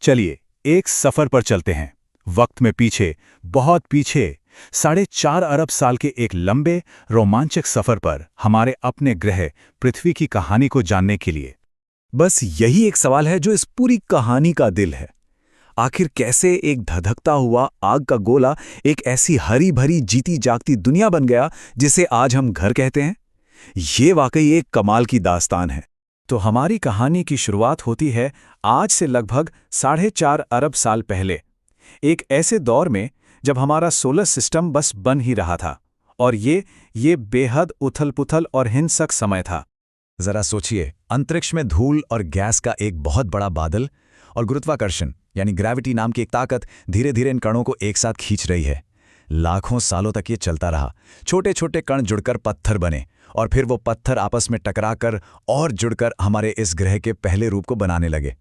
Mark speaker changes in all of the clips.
Speaker 1: चलिए एक सफर पर चलते हैं, वक्त में पीछे, बहुत पीछे, 4.5 अरब साल के एक लंबे रोमांचक सफर पर हमारे अपने ग्रह पृथ्वी की कहानी को जानने के लिए। बस यही एक सवाल है जो इस पूरी कहानी का दिल है। आखिर कैसे एक धधकता हुआ आग का गोला एक ऐसी हरी भरी जीती जागती दुनिया बन गया जिसे आज हम घर कहते हैं? ये वाकई एक कमाल की दास्तान है। तो हमारी कहानी की शुरुआत होती है आज से लगभग 4.5 अरब साल पहले, एक ऐसे दौर में जब हमारा सोलर सिस्टम बस बन ही रहा था। और ये बेहद उथल-पुथल और हिंसक समय था।
Speaker 2: जरा सोचिए, अंतरिक्ष में धूल और गैस का एक बहुत बड़ा बादल और गुरुत्वाकर्षण यानी ग्रेविटी नाम की एक ताकत धीरे धीरे इन कणों को एक साथ खींच रही है। लाखों सालों तक ये चलता रहा। छोटे छोटे कण जुड़कर पत्थर बने और फिर वो पत्थर आपस में टकराकर और जुड़कर हमारे इस ग्रह के पहले रूप को बनाने लगे।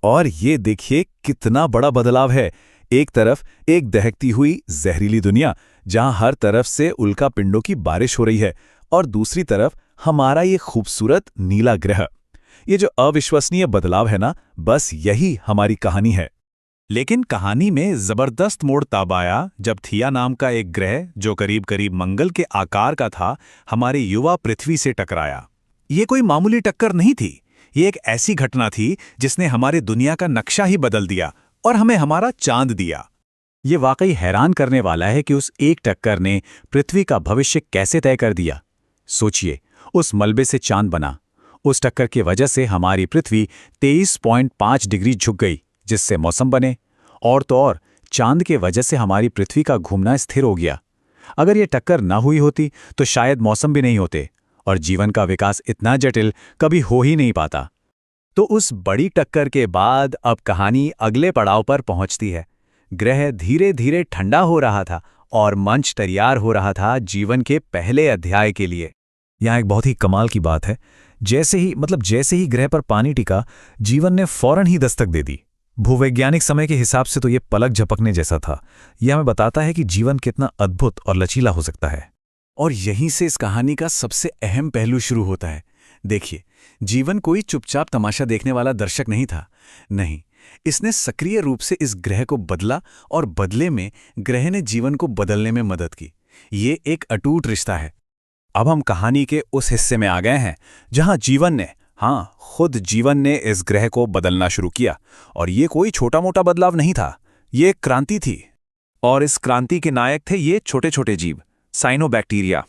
Speaker 1: और ये देखिए कितना बड़ा बदलाव है। एक तरफ एक दहकती हुई जहरीली दुनिया जहां हर तरफ से उल्का पिंडों की बारिश हो रही है, और दूसरी तरफ हमारा ये खूबसूरत नीला ग्रह। ये जो अविश्वसनीय बदलाव है ना, बस यही हमारी कहानी है। लेकिन कहानी में जबरदस्त मोड़ तब आया जब थिया नाम का एक ग्रह जो करीब करीब मंगल के आकार का था, हमारी युवा पृथ्वी से टकराया। ये कोई मामूली टक्कर नहीं थी, ये एक ऐसी घटना थी जिसने हमारे दुनिया का नक्शा ही बदल दिया और हमें हमारा चांद दिया। ये वाकई हैरान करने वाला है कि उस एक टक्कर ने पृथ्वी का भविष्य कैसे तय कर दिया। सोचिए, उस मलबे से चांद बना। उस टक्कर की वजह से हमारी पृथ्वी 23.5 डिग्री झुक गई, जिससे मौसम बने। और तो और चांद के वजह से हमारी पृथ्वी का घूमना स्थिर हो गया। अगर ये टक्कर ना हुई होती तो शायद मौसम भी नहीं होते और जीवन का विकास इतना जटिल कभी हो ही नहीं पाता। तो उस बड़ी टक्कर के बाद अब कहानी अगले पड़ाव पर पहुंचती है। ग्रह धीरे धीरे ठंडा हो रहा था और मंच तैयार हो रहा था जीवन के पहले अध्याय के लिए।
Speaker 2: यहाँ एक बहुत ही कमाल की बात है। जैसे ही ग्रह पर पानी टिका, जीवन ने फौरन ही दस्तक दे दी। भूवैज्ञानिक समय के हिसाब से तो ये पलक झपकने जैसा था। यह हमें बताता है कि जीवन कितना अद्भुत और लचीला हो सकता है।
Speaker 1: और यहीं से इस कहानी का सबसे अहम पहलू शुरू होता है। देखिए, जीवन कोई चुपचाप तमाशा देखने वाला दर्शक नहीं था। नहीं, इसने सक्रिय रूप से इस ग्रह को बदला और बदले में ग्रह ने जीवन को बदलने में मदद की। ये एक अटूट रिश्ता है। अब हम कहानी के उस हिस्से में आ गए हैं जहां खुद जीवन ने इस ग्रह को बदलना शुरू किया। और ये कोई छोटा मोटा बदलाव नहीं था, ये एक क्रांति थी। और इस क्रांति के नायक थे ये छोटे छोटे जीव, साइनोबैक्टीरिया।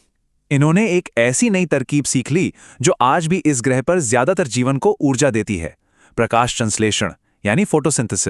Speaker 1: इन्होंने एक ऐसी नई तरकीब सीख ली जो आज भी इस ग्रह पर ज्यादातर जीवन को ऊर्जा देती है, प्रकाश संश्लेषण यानी फोटोसिंथेसिस।